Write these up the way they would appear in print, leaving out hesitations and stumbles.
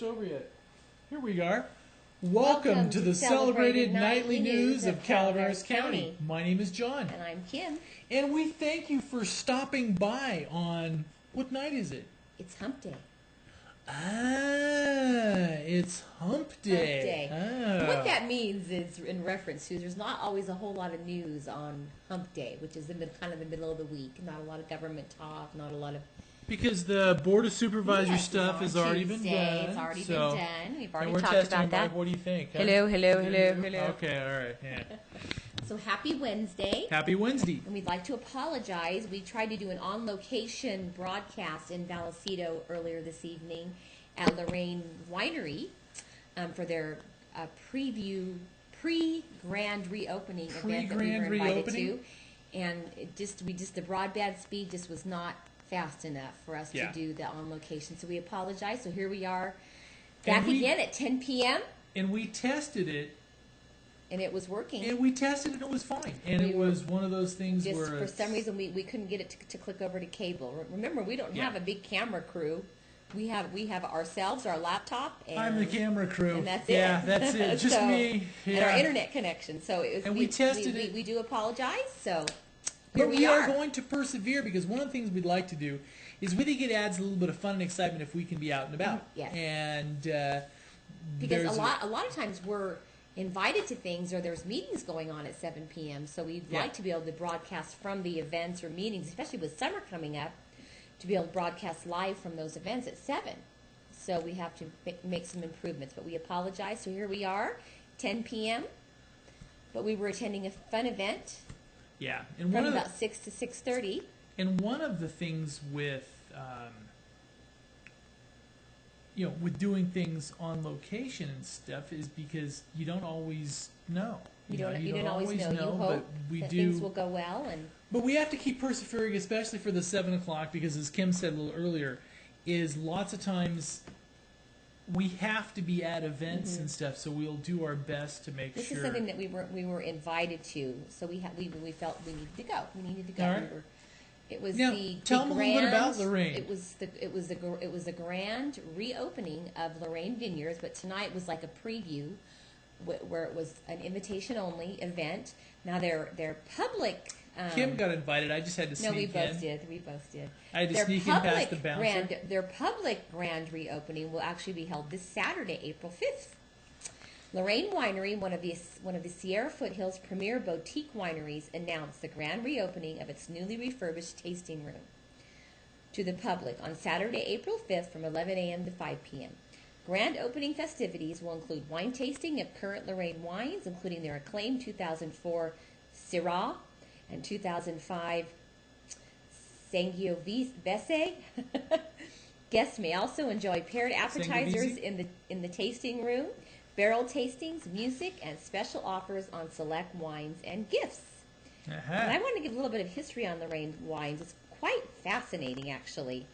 over yet. Here we are. Welcome to the celebrated nightly news of Calaveras County. My name is John. And I'm Kim. And we thank you for stopping by on, what night is it? It's Hump Day. It's Hump Day. What that means is, in reference to, there's not always a whole lot of news on Hump Day, which is kind of the middle of the week. Not a lot of government talk, not a lot of... Because the Board of Supervisors stuff has already been done. It's already been done. We've already talked about that. What do you think? Huh? Hello. Okay, all right. Yeah. So happy Wednesday. Happy Wednesday. And we'd like to apologize. We tried to do an on-location broadcast in Vallecito earlier this evening at Lorraine Winery for their pre-grand reopening event that we were invited to. And the broadband speed just was not fast enough for us to do the on location. So we apologize. So here we are back again at 10 p.m. And we tested it. And it was working. And we tested it, and it was fine. And it was one of those things where... for some reason we couldn't get it to click over to cable. Remember, we don't have a big camera crew. We have ourselves, our laptop. And I'm the camera crew. And that's it. Yeah, that's it. Just me. Yeah. And our internet connection. So it was, and we tested it. We do apologize. So... But we are going to persevere, because one of the things we'd like to do is really it adds a little bit of fun and excitement if we can be out and about. Yes. And because a lot of times we're invited to things, or there's meetings going on at 7 p.m. So we'd like to be able to broadcast from the events or meetings, especially with summer coming up, to be able to broadcast live from those events at 7. So we have to make some improvements. But we apologize. So here we are, 10 p.m. But we were attending a fun event. Yeah, and from about 6 to 6:30. And one of the things with, with doing things on location and stuff is because you don't always know. You don't always know. You hope that things will go well, but we have to keep persevering, especially for the 7 o'clock, because as Kim said a little earlier, is lots of times we have to be at events and stuff, so we'll do our best to make sure. This is something that we were invited to, so we felt we needed to go. We needed to go. All right. It was tell them a little bit about Lorraine. It was the grand reopening of Lorraine Vineyards, but tonight was like a preview, where it was an invitation only event. Now their public. Kim got invited. I just had to sneak in. No, we both did. I had to sneak in past the bouncer. Their public grand reopening will actually be held this Saturday, April 5th. Lorraine Winery, one of the Sierra Foothills' premier boutique wineries, announced the grand reopening of its newly refurbished tasting room to the public on Saturday, April 5th from 11 a.m. to 5 p.m. Grand opening festivities will include wine tasting of current Lorraine wines, including their acclaimed 2004 Syrah and 2005 Sangiovese. Guests may also enjoy paired appetizers in the tasting room, barrel tastings, music, and special offers on select wines and gifts. And I want to give a little bit of history on Lorraine wines. It's quite fascinating, actually.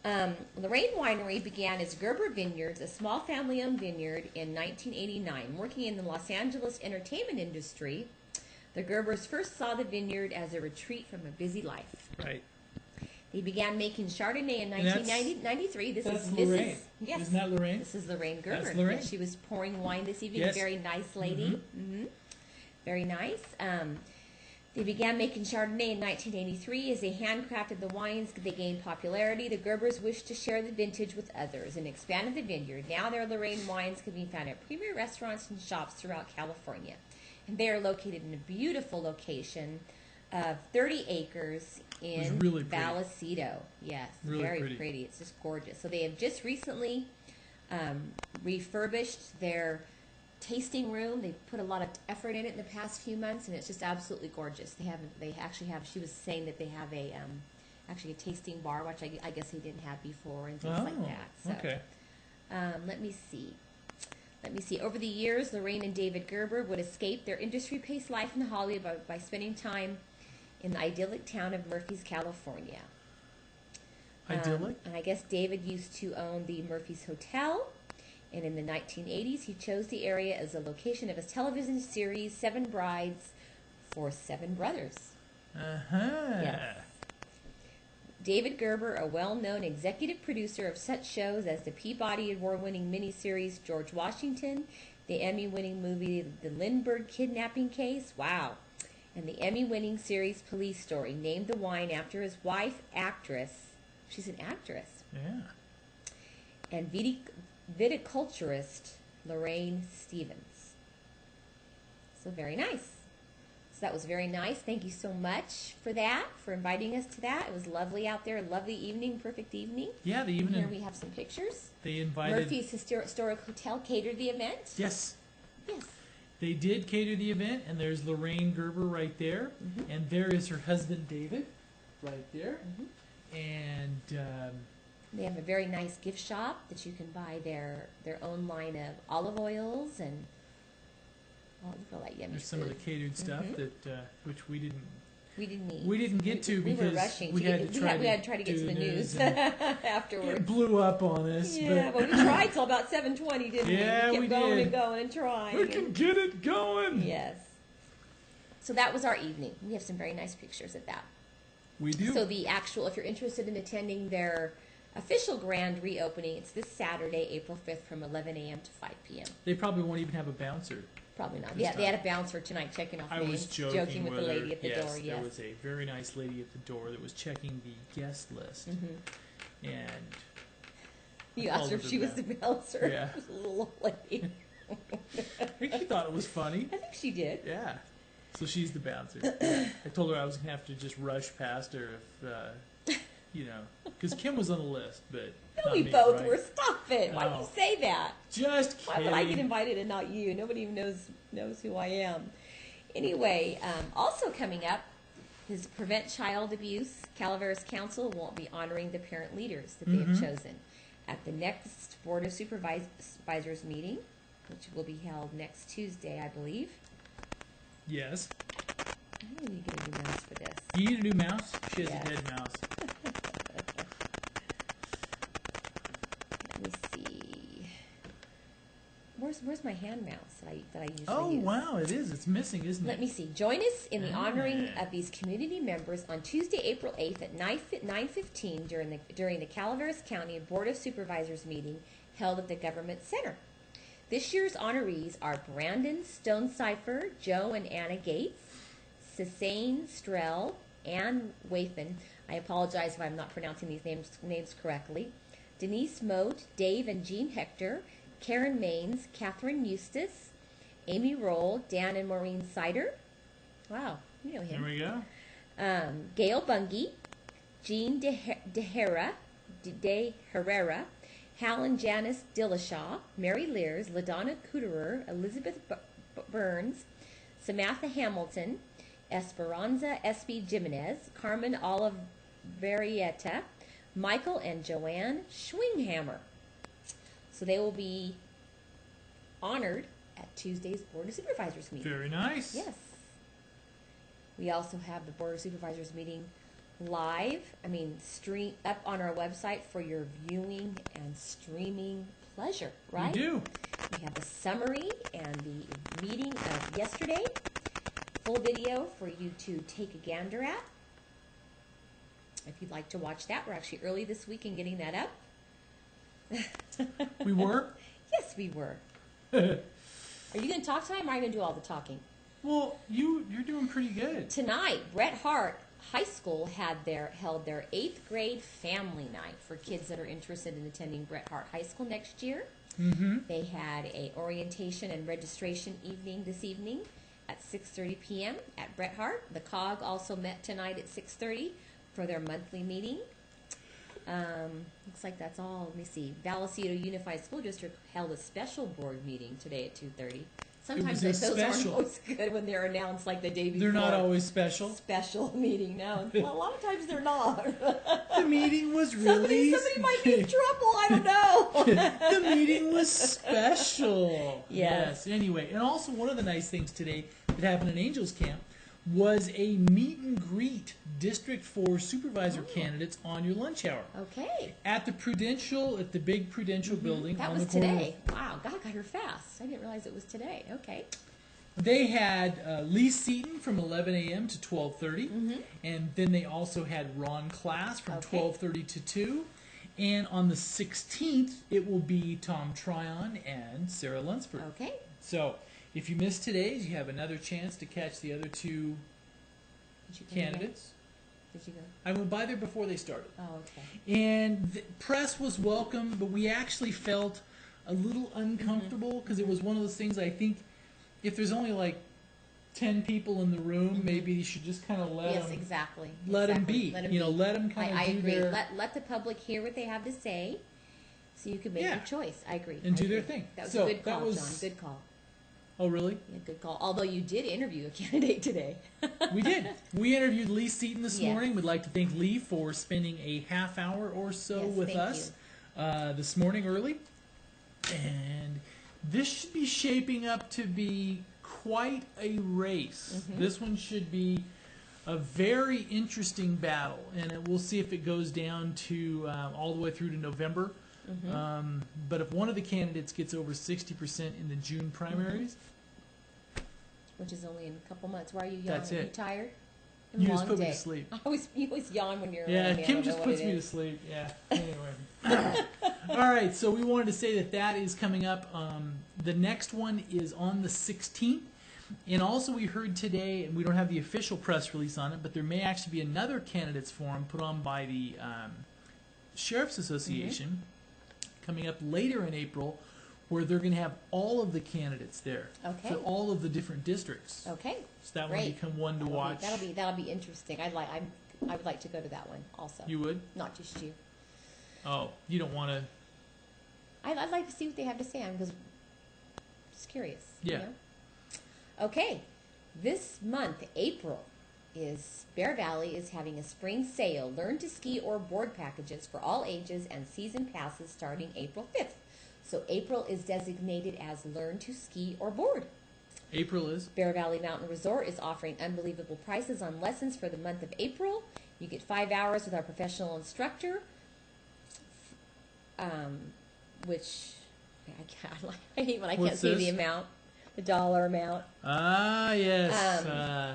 Lorraine Winery began as Gerber Vineyards, a small family-owned vineyard, in 1989. Working in the Los Angeles entertainment industry, the Gerbers first saw the vineyard as a retreat from a busy life. Right. They began making Chardonnay in 1993. That's Lorraine. Yes. Isn't that Lorraine? This is Lorraine Gerber. That's Lorraine. She was pouring wine this evening. Yes. A very nice lady. Very nice. They began making Chardonnay in 1983. As they handcrafted the wines, they gained popularity. The Gerbers wished to share the vintage with others and expanded the vineyard. Now their Lorraine wines can be found at premier restaurants and shops throughout California. And they are located in a beautiful location of 30 acres in Vallecito. Yes, really very pretty. It's just gorgeous. So they have just recently refurbished their tasting room. They put a lot of effort in it in the past few months, and it's just absolutely gorgeous. They actually have. She was saying that they have a tasting bar, which I guess they didn't have before, and things like that. So, okay. Let me see. Over the years, Lorraine and David Gerber would escape their industry-paced life in Hollywood by spending time in the idyllic town of Murphy's, California. Idyllic? And I guess David used to own the Murphy's Hotel, and in the 1980s, he chose the area as a location of his television series, 7 Brides for 7 Brothers. Uh-huh. Yes. David Gerber, a well-known executive producer of such shows as the Peabody Award-winning miniseries George Washington, the Emmy-winning movie The Lindbergh Kidnapping Case, wow, and the Emmy-winning series Police Story, named the wine after his wife, actress. She's an actress. Yeah. And viticulturist Lorraine Stevens. So very nice. So that was very nice. Thank you so much for that, for inviting us to that. It was lovely out there, a lovely evening, perfect evening. Yeah, the And evening. here we have some pictures. They invited. Murphy's Historic Hotel catered the event. Yes. Yes. They did cater the event, and there's Lorraine Gerber right there, and there is her husband David, right there, and They have a very nice gift shop that you can buy their own line of olive oils and look at all that yummy there's some of the food. catered stuff that which we didn't eat. get to we because were rushing. we had to try to get to the news and afterwards. it blew up on us. Yeah, but we tried till about 7:20, didn't we? Yeah, We we kept going did. and going and trying. We can get it going. Yes. So that was our evening. We have some very nice pictures of that. We do. So the actual, if you're interested in attending their official grand reopening, it's this Saturday, April 5th from 11 a.m. to 5 p.m. They probably won't even have a bouncer. Probably not. This Yeah, they time. had a bouncer tonight checking off I names. was joking with the her. lady at the Yes, door. there Yes. was a very nice lady at the door that was checking the guest list, and You I asked her if called she her was the bouncer. Yeah. She was a little old lady. I think she thought it was funny. I think she did. Yeah. So she's the bouncer. I told her I was going to have to just rush past her if, because Kim was on the list, but No, not we me, both right? were. Stop it. Why do you Oh. say that? Just Why kidding. would I get invited and not you? Nobody even knows who I am. Anyway, also coming up is Prevent Child Abuse. Calaveras Council won't be honoring the parent leaders that they have chosen at the next Board of Supervisors meeting, which will be held next Tuesday, I believe. Yes. I need to get a new mouse for this. You need a new mouse? She has Yes. a dead mouse. Let me see. Where's my hand mouse that I usually Oh, use? wow, it is. It's missing, isn't it? Let me see. Join us in the honoring of these community members on Tuesday, April 8th at 9:15 during the Calaveras County Board of Supervisors meeting held at the Government Center. This year's honorees are Brandon Stonecipher, Joe and Anna Gates, Cesane Strell, Ann Wathan. I apologize if I'm not pronouncing these names correctly. Denise Moat, Dave and Jean Hector, Karen Maines, Catherine Eustace, Amy Roll, Dan and Maureen Sider. Wow, you know him. There we go. Gail Bungie, Jean De Herrera, Hal and Janice Dillashaw, Mary Lears, LaDonna Cooterer, Elizabeth Burns, Samantha Hamilton, Esperanza S.B. Jimenez, Carmen Oliverieta, Michael and Joanne Schwinghammer. So they will be honored at Tuesday's Board of Supervisors meeting. Very nice. Yes. We also have the Board of Supervisors meeting live, stream up on our website for your viewing and streaming pleasure, right? We do. We have the summary and the meeting of yesterday, full video for you to take a gander at. If you'd like to watch that, we're actually early this week in getting that up. We were? Yes, we were. Are you going to talk tonight, or am I going to do all the talking? Well, you're doing pretty good. Tonight, Bret Hart High School held their 8th grade family night for kids that are interested in attending Bret Hart High School next year. They had a orientation and registration evening this evening at 6:30 p.m. at Bret Hart. The COG also met tonight at 6:30 for their monthly meeting. Looks like that's all. Let me see. Vallecito Unified School District held a special board meeting today at 2:30. Sometimes was a those aren't special. always good when they're announced like the day before. They're not always special. Special meeting, no. Well, a lot of times they're not. The meeting was really... Somebody might be in trouble. I don't know. The meeting was special. Yes. Anyway, and also one of the nice things today that happened in Angels Camp was a meet and greet District 4 supervisor candidates on your lunch hour. Okay. At the big Prudential building That on was the corner. today. Wow, God got her fast. I didn't realize it was today. Okay. They had Lee Seaton from 11 a.m. to 12:30, and then they also had Ron Class from 12:30 to 2. And on the 16th, it will be Tom Tryon and Sarah Lunsford. Okay. So if you missed today's, you have another chance to catch the other two candidates. Did you go? I went by there before they started. Oh, okay. And the press was welcome, but we actually felt a little uncomfortable because it was one of those things. I think if there's only like 10 people in the room, maybe you should just kind of let them. Yes, exactly. Let them be. Let them you know, let them kind of I do agree. their. Let the public hear what they have to say, so you can make your choice. I agree. And do their thing. That was So a good call, that was- John. Good call. Oh, really? Yeah, good call. Although you did interview a candidate today. We did. We interviewed Lee Seaton this Yes. morning. We'd like to thank Lee for spending a half hour or so Yes, with thank us this morning early. And this should be shaping up to be quite a race. This one should be a very interesting battle, and we'll see if it goes down to all the way through to November. But if one of the candidates gets over 60% in the June primaries, Which is only in a couple months. Why are you yawning? That's it. You tired? you Long just put me day. to sleep. You always yawn when you're Yeah, around me. I Kim don't know just what puts it me to is. sleep. Yeah. Anyway. All right. So we wanted to say that is coming up. The next one is on the 16th. And also we heard today, and we don't have the official press release on it, but there may actually be another candidates forum put on by the Sheriff's Association coming up later in April, where they're going to have all of the candidates there Okay. for all of the different districts. Okay. So that will Great. become one to watch. That'll be interesting. I would like to go to that one also. You would? Not just you. Oh, you don't want to. I'd like to see what they have to say. I'm just curious. Yeah. You know? Okay, this month, April, Bear Valley is having a spring sale. Learn to ski or board packages for all ages and season passes starting April 5th. So April is designated as Learn to Ski or Board. April is? Bear Valley Mountain Resort is offering unbelievable prices on lessons for the month of April. You get 5 hours with our professional instructor, which I hate when I can't What's see this? the amount, the dollar amount. Ah, yes.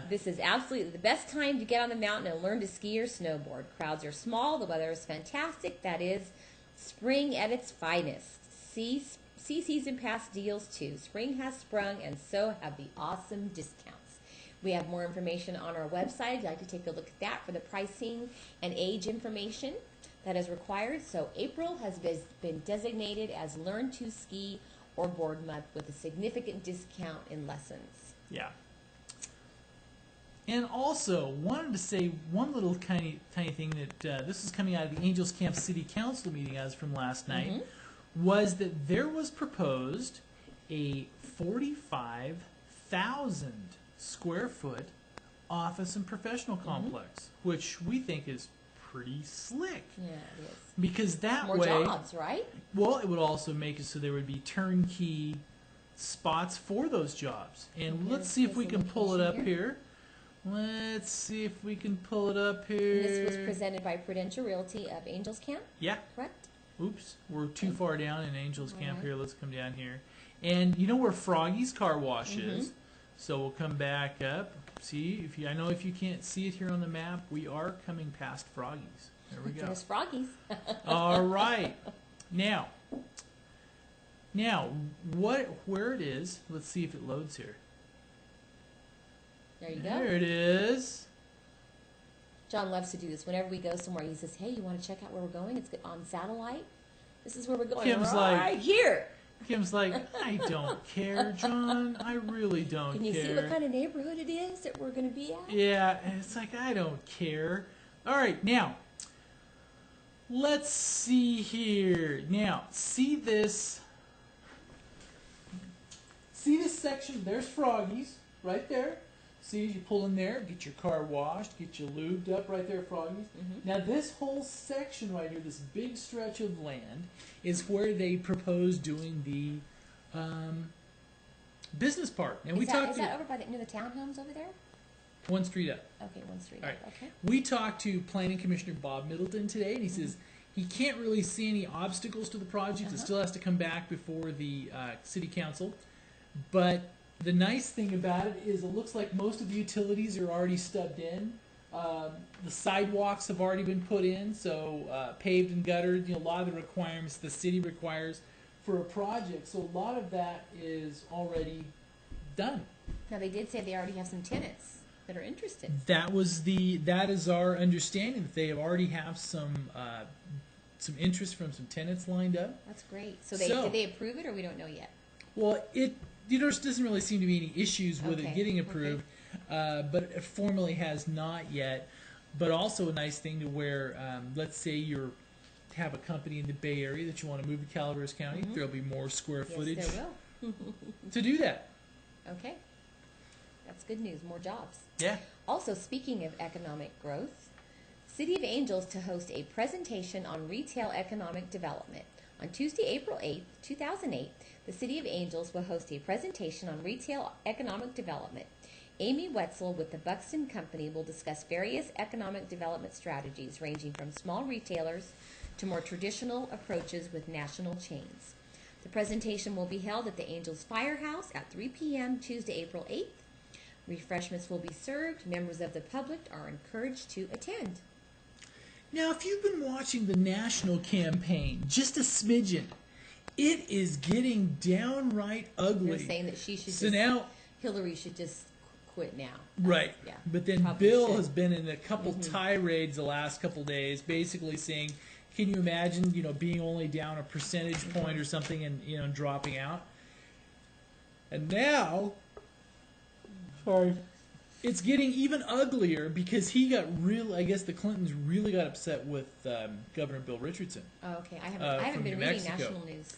This is absolutely the best time to get on the mountain and learn to ski or snowboard. Crowds are small, the weather is fantastic. That is spring at its finest. See season pass deals too. Spring has sprung, and so have the awesome discounts. We have more information on our website. If you'd like to take a look at that for the pricing and age information that is required. So April has been designated as Learn to Ski or Board Month with a significant discount in lessons. Yeah. And also, wanted to say one little tiny thing that this is coming out of the Angels Camp City Council meeting as from last night, was that there was proposed a 45,000 square foot office and professional complex, which we think is pretty slick. Yeah, it is. Because that More way, jobs, right? well, it would also make it so there would be turnkey spots for those jobs. And Okay, let's see if here's we the can pull it up location here. Let's see if we can pull it up here. And this was presented by Prudential Realty of Angels Camp, Yeah. correct? Oops, we're too far down in Angels Camp Alright. here. Let's come down here. And you know where Froggy's Car Wash is? So we'll come back up. See, I know if you can't see it here on the map, we are coming past Froggy's. There we go. There's Froggies. All right. Now, where it is, let's see if it loads here. There you There go. it is. John loves to do this. Whenever we go somewhere, he says, "Hey, you want to check out where we're going? It's on satellite. This is where we're going. Kim's right like- here. Kim's like, I don't care, John. I really don't Can you care. see what kind of neighborhood it is that we're going to be at?" Yeah, and it's like, I don't care. All right, now, let's see here. Now, see this section? There's Froggy's right there. See, as you pull in there, get your car washed, get you lubed up right there, Froggy's. Now, this whole section right here, this big stretch of land, is where they propose doing the business park. And we Is talked that over by near the townhomes over there? one street up. Okay, one street. All right. Okay. We talked to Planning Commissioner Bob Middleton today, and he says he can't really see any obstacles to the project. It still has to come back before the City Council. But The nice thing about it is it looks like most of the utilities are already stubbed in. The sidewalks have already been put in, so paved and guttered. A lot of the requirements the city requires for a project. So a lot of that is already done. Now, they did say they already have some tenants that are interested. That is our understanding, that they already have some interest from some tenants lined up. That's great. So did they approve it, or we don't know yet? Well, there doesn't really seem to be any issues with it getting approved, but it formally has not yet. But also a nice thing to where, let's say you have a company in the Bay Area that you want to move to Calaveras County, there'll be more square footage there will. to do that. Okay. That's good news. More jobs. Yeah. Also, speaking of economic growth, City of Angels to host a presentation on retail economic development. On Tuesday, April 8th, 2008, the City of Angels will host a presentation on retail economic development. Amy Wetzel with the Buxton Company will discuss various economic development strategies ranging from small retailers to more traditional approaches with national chains. The presentation will be held at the Angels Firehouse at 3 p.m. Tuesday, April 8th. Refreshments will be served. Members of the public are encouraged to attend. Now, if you've been watching the national campaign, just a smidgen, it is getting downright ugly. They're saying that she should Hillary should just quit now. Right. Yeah. But then Bill has been in a couple tirades the last couple days, basically saying, can you imagine, being only down a percentage point or something and, dropping out? And now, it's getting even uglier because I guess the Clintons really got upset with Governor Bill Richardson. Oh, okay. I haven't been reading national news.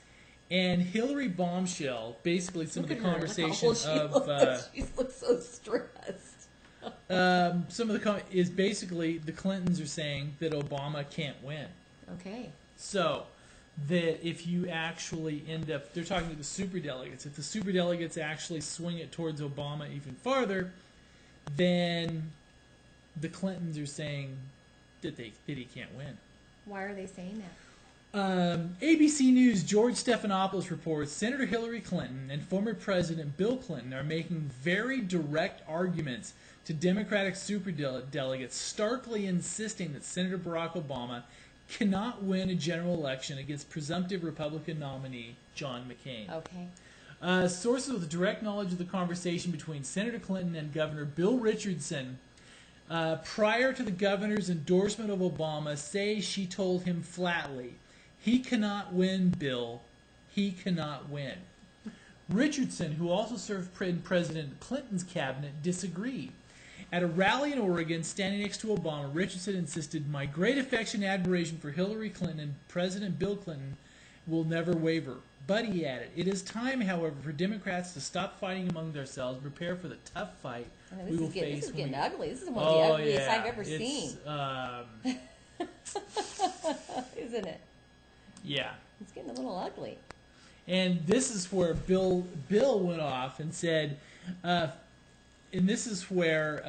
And Hillary bombshell, basically some of the conversation she looks so stressed. some of the is basically the Clintons are saying that Obama can't win. Okay. So that if you actually end up, they're talking to the superdelegates. If the superdelegates actually swing it towards Obama even farther, then the Clintons are saying that he can't win. Why are they saying that? ABC News' George Stephanopoulos reports Senator Hillary Clinton and former President Bill Clinton are making very direct arguments to Democratic superdelegates, starkly insisting that Senator Barack Obama cannot win a general election against presumptive Republican nominee John McCain. Okay. Sources with direct knowledge of the conversation between Senator Clinton and Governor Bill Richardson prior to the governor's endorsement of Obama say she told him flatly, he cannot win, Bill. He cannot win. Richardson, who also served in President Clinton's cabinet, disagreed. At a rally in Oregon, standing next to Obama, Richardson insisted, my great affection and admiration for Hillary Clinton and President Bill Clinton will never waver. But he added, it is time, however, for Democrats to stop fighting among themselves and prepare for the tough fight we will face. This is getting ugly. This is one of the ugliest I've ever seen. Isn't it? Yeah. It's getting a little ugly. And this is where Bill went off and said, and this is where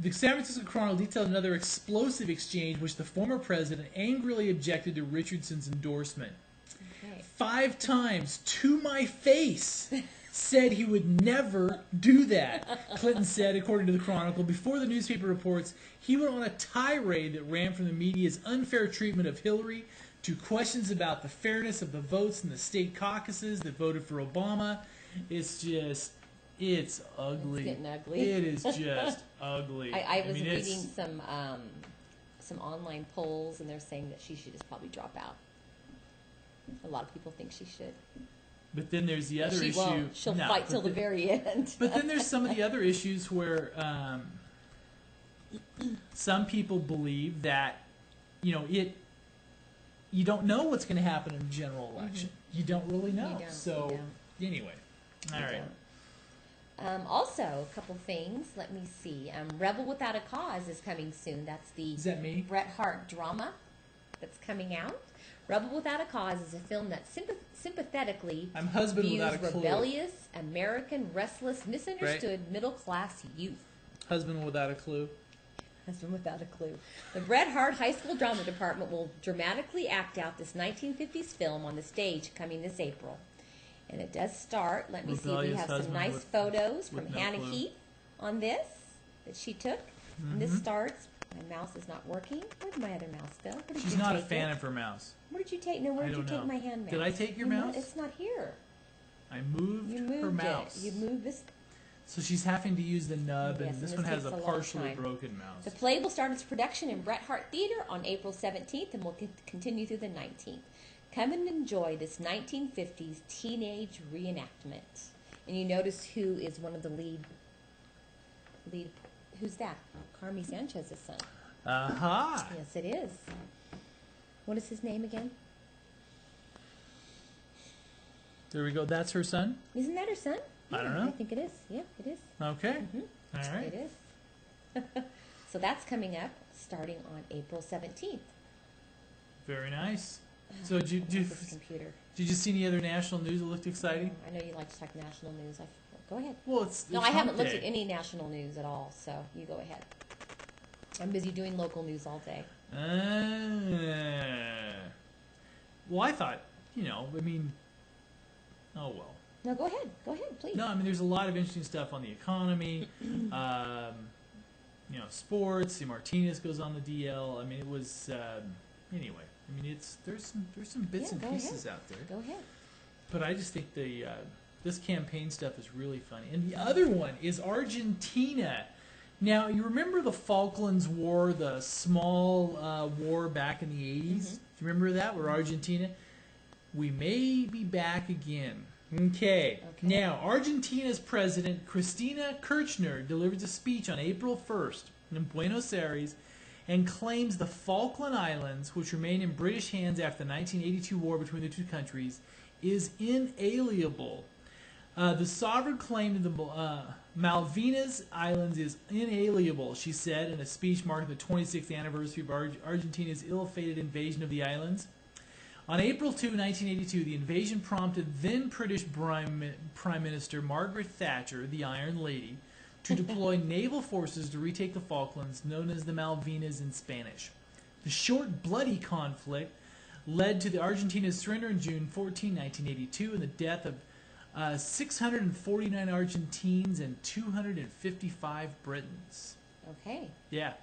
the San Francisco Chronicle detailed another explosive exchange which the former president angrily objected to Richardson's endorsement. Okay. 5 times to my face said he would never do that, Clinton said, according to the Chronicle. Before the newspaper reports, he went on a tirade that ran from the media's unfair treatment of Hillary to questions about the fairness of the votes in the state caucuses that voted for Obama. It's ugly. It's getting ugly. It is just ugly. I was reading some online polls, and they're saying that she should just probably drop out. A lot of people think she should. But then there's the other issue. Won't. She'll fight till the very end. But then there's some of the other issues where some people believe that, you don't know what's going to happen in the general election. You don't really know. Anyway, all right. Also, a couple things. Let me see. Rebel Without a Cause is coming soon. That's the Is that me? Bret Hart drama that's coming out. Rebel Without a Cause is a film that sympathetically I'm husband views without a clue. rebellious, American, restless, misunderstood middle-class youth. Husband without a clue. Husband without a clue. The Bret Hart High School Drama Department will dramatically act out this 1950s film on the stage coming this April. And it does start. Let me see. We Rebellious have some husband nice with- photos with from no Hannah clue. Heath on this that she took. And this starts. My mouse is not working. Where'd my other mouse go? Where did She's you not a take fan it? of her mouse. Where did you take? No, where I did you don't take know. my hand mouse? Did I take your You know, mouse? it's not here. I moved, You moved her mouse. it. You moved this. So she's having to use the nub, Yes, and this and one this has a takes a long partially time. broken mouse. The play will start its production in Bret Hart Theater on April 17th and will continue through the 19th. Come and enjoy this 1950s teenage reenactment. And you notice who is one of the lead. Who's that? Carmi Sanchez's son. Aha! Yes, it is. What is his name again? There we go. That's her son? Isn't that her son? I don't Yeah, know. I think it is. Yeah, it is. Okay. Mhm. All right. It is. So that's coming up starting on April 17th. Very nice. So did you This computer. did you see any other national news that looked exciting? I know you like to talk national news. Go ahead. Well, it's No, it's I haven't hump looked day. at any national news at all, so you go ahead. I'm busy doing local news all day. Well, I thought, I mean, oh well. No, go ahead. Go ahead, please. No, I mean, there's a lot of interesting stuff on the economy, sports. See, Martinez goes on the DL. I mean, it was anyway. I mean, there's some bits and go pieces ahead. out there. Go ahead. But I just think this campaign stuff is really funny. And the other one is Argentina. Now, you remember the Falklands War, the small war back in the 80s? Do you remember that, where Argentina? We may be back again. Okay. Now, Argentina's president, Cristina Kirchner, delivers a speech on April 1st in Buenos Aires and claims the Falkland Islands, which remain in British hands after the 1982 war between the two countries, is inalienable. The sovereign claim to the Malvinas Islands is inalienable, she said in a speech marking the 26th anniversary of Argentina's ill-fated invasion of the islands. On April 2, 1982, the invasion prompted then British Prime Minister Margaret Thatcher, the Iron Lady, to deploy naval forces to retake the Falklands, known as the Malvinas in Spanish. The short, bloody conflict led to the Argentina's surrender on June 14, 1982, and the death of 649 Argentines and 255 Britons. Okay. Yeah.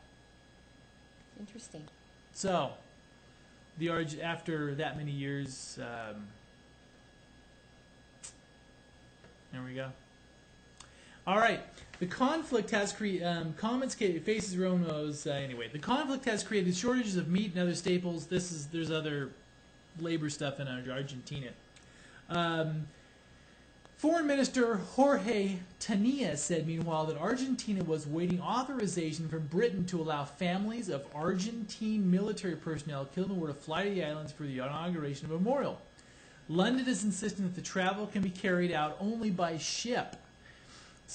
Interesting. So, after that many years, there we go. All right. The conflict has faces their own woes. Anyway, the conflict has created shortages of meat and other staples. There's other labor stuff in Argentina. Foreign Minister Jorge Tania said, meanwhile, that Argentina was waiting authorization from Britain to allow families of Argentine military personnel killed in the war to fly to the islands for the inauguration of a memorial. London is insisting that the travel can be carried out only by ship.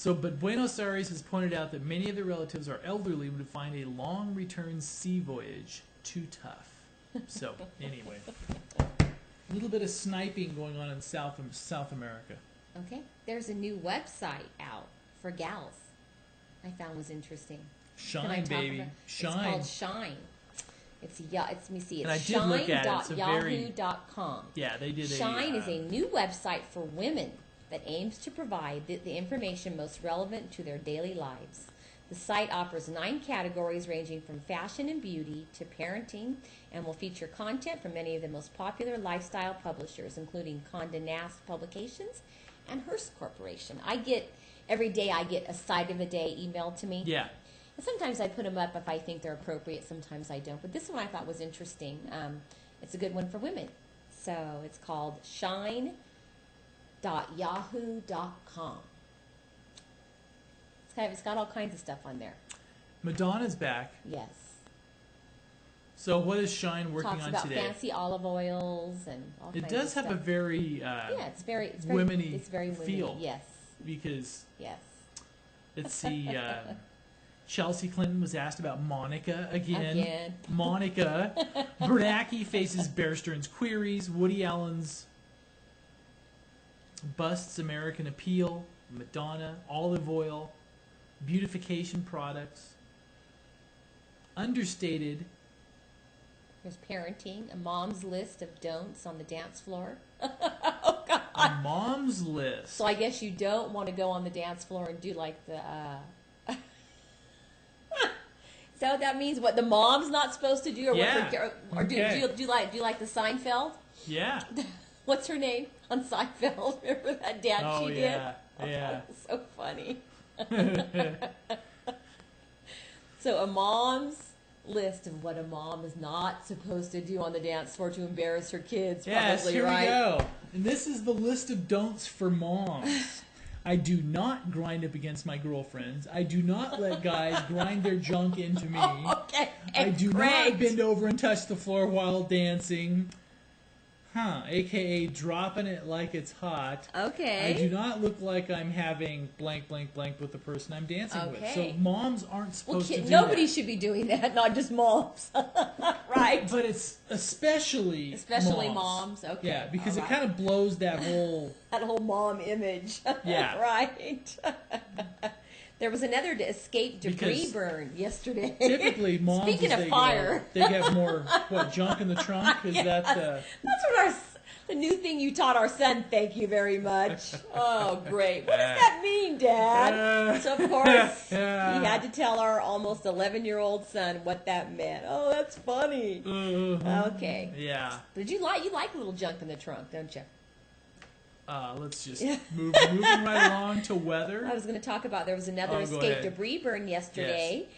But Buenos Aires has pointed out that many of their relatives are elderly and would find a long return sea voyage too tough. So, anyway, a little bit of sniping going on in South America. Okay. There's a new website out for gals I found was interesting. Shine, baby. Shine. It's called Shine. Let me see. And I It's did look at it. It's a very- shine.yahoo.com. Yeah, they did Shine is a new website for women that aims to provide the information most relevant to their daily lives. The site offers 9 categories ranging from fashion and beauty to parenting and will feature content from many of the most popular lifestyle publishers, including Condé Nast Publications and Hearst Corporation. Every day I get a site of the day emailed to me. Yeah. And sometimes I put them up if I think they're appropriate, sometimes I don't. But this one I thought was interesting. It's a good one for women. So it's called shine.yahoo.com. It's got all kinds of stuff on there. Madonna's back. Yes. So what is Shine working Talks on about today? fancy olive oils and all kinds It does of have a stuff. very it's very women-y it's very women-y. feel. Yes. Because Yes. let's see, Chelsea Clinton was asked about Monica again. Monica. Bernanke faces Bear Stearns queries. Woody Allen's busts American appeal. Madonna. Olive oil. Beautification products. Understated. There's parenting, a mom's list of don'ts on the dance floor. Oh, God. A mom's list. So I guess you don't want to go on the dance floor and do like the. So that means what the mom's not supposed to do, or Yeah. or do you like the Seinfeld? Yeah. What's her name on Seinfeld? Remember that dance she did? Yeah. Oh, Yeah. so funny. So a mom's list of what a mom is not supposed to do on the dance floor to embarrass her kids. Yes, Probably, here right? we go. And this is the list of don'ts for moms. I do not grind up against my girlfriends. I do not let guys grind their junk into me. Okay. I do Great. not bend over and touch the floor while dancing. AKA dropping it like it's hot. Okay. I do not look like I'm having blank, blank, blank with the person I'm dancing with. So moms aren't supposed to do nobody that. should be doing that, not just moms. Right? But it's especially moms. Okay. Yeah, because All it right. kind of blows that whole... That whole mom image. Yeah. Right? There was another escape debris Because burn yesterday. Typically, moms, Speaking as of they fire. They have more, junk in the trunk? Is that... That's what the new thing you taught our son. Thank you very much. Oh, great. What does that mean, Dad? So, of course, he had to tell our almost 11-year-old son what that meant. Oh, that's funny. Okay. Yeah. But you like a little junk in the trunk, don't you? Let's just moving right along to weather. I was going to talk about, there was another Go escape ahead. debris burn yesterday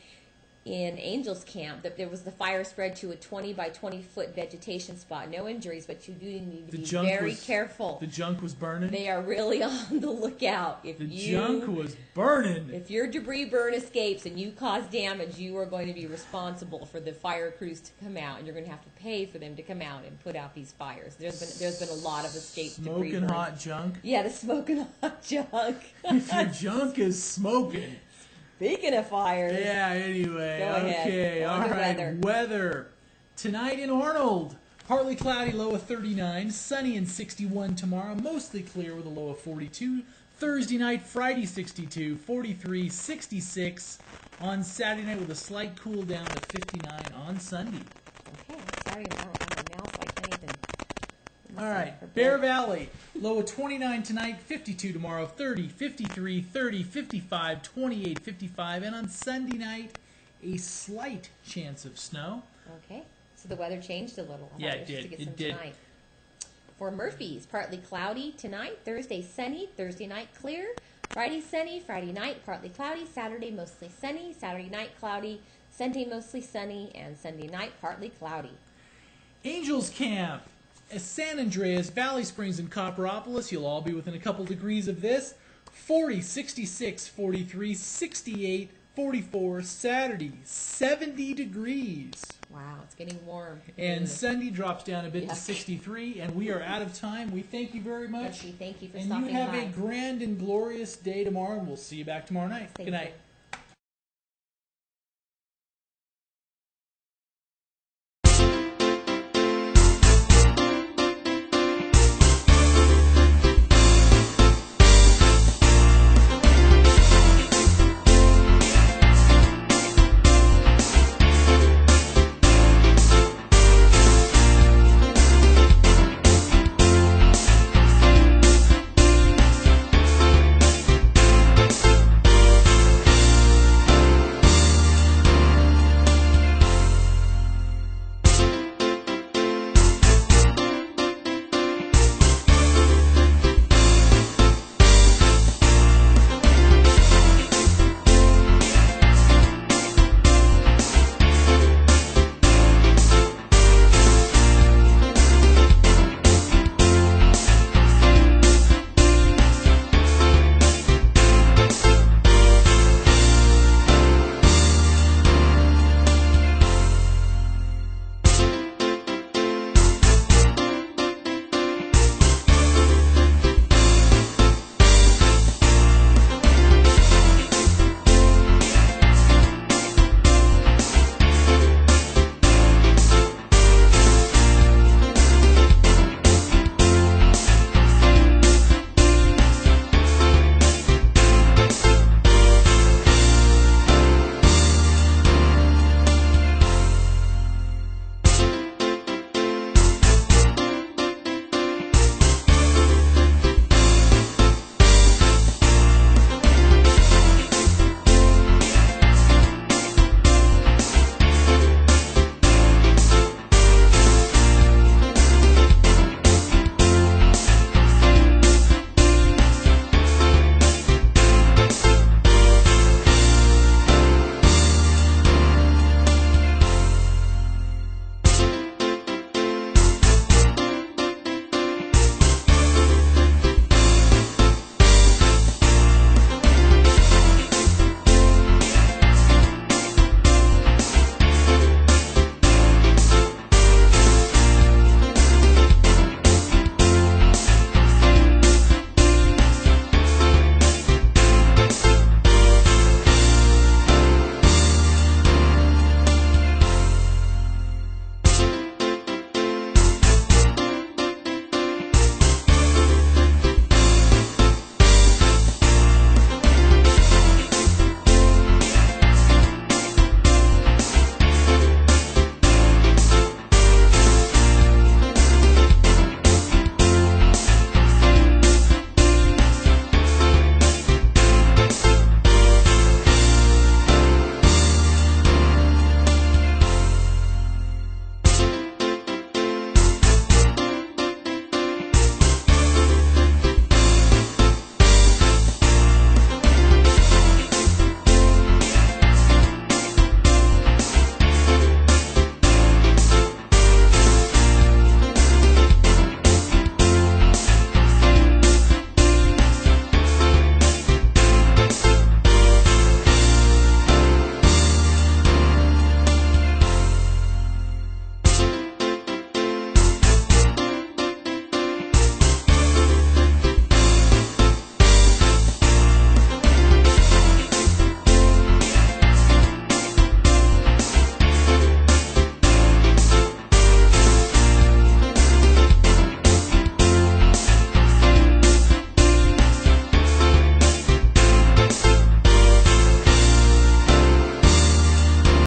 in Angels Camp. There was the fire spread to a 20 by 20 foot vegetation spot. No injuries, but you do need to be very careful. The junk was burning? They are really on the lookout. The junk was burning. If your debris burn escapes and you cause damage, you are going to be responsible for the fire crews to come out, and you're going to have to pay for them to come out and put out these fires. There's been a lot of escape debris burn. Smoking hot junk? Yeah, the smoking hot junk. If your junk is smoking. Speaking of fires. Yeah, anyway. Go ahead. Okay, On all to right. Weather. Tonight in Arnold, partly cloudy, low of 39. Sunny and 61 tomorrow. Mostly clear with a low of 42. Thursday night, Friday 62, 43, 66. On Saturday night with a slight cool down to 59 on Sunday. Okay, sorry, I don't have my mouse. I can't even. All right, Bear Valley, low of 29 tonight, 52 tomorrow, 30, 53, 30, 55, 28, 55, and on Sunday night, a slight chance of snow. Okay, so the weather changed a little. Yeah, it did. It did. Tonight. For Murphy's, partly cloudy tonight, Thursday sunny, Thursday night clear, Friday sunny, Friday night partly cloudy, Saturday mostly sunny, Saturday night cloudy, Sunday mostly sunny, and Sunday night partly cloudy. Angels Camp. San Andreas, Valley Springs, and Copperopolis, you'll all be within a couple degrees of this. 40, 66, 43, 68, 44, Saturday, 70 degrees. Wow, it's getting warm. And Sunday drops down a bit to 63, and we are out of time. We thank you very much. Yes, we thank you for and stopping you have by. a grand and glorious day tomorrow, and we'll see you back tomorrow night. Thank Good night. you.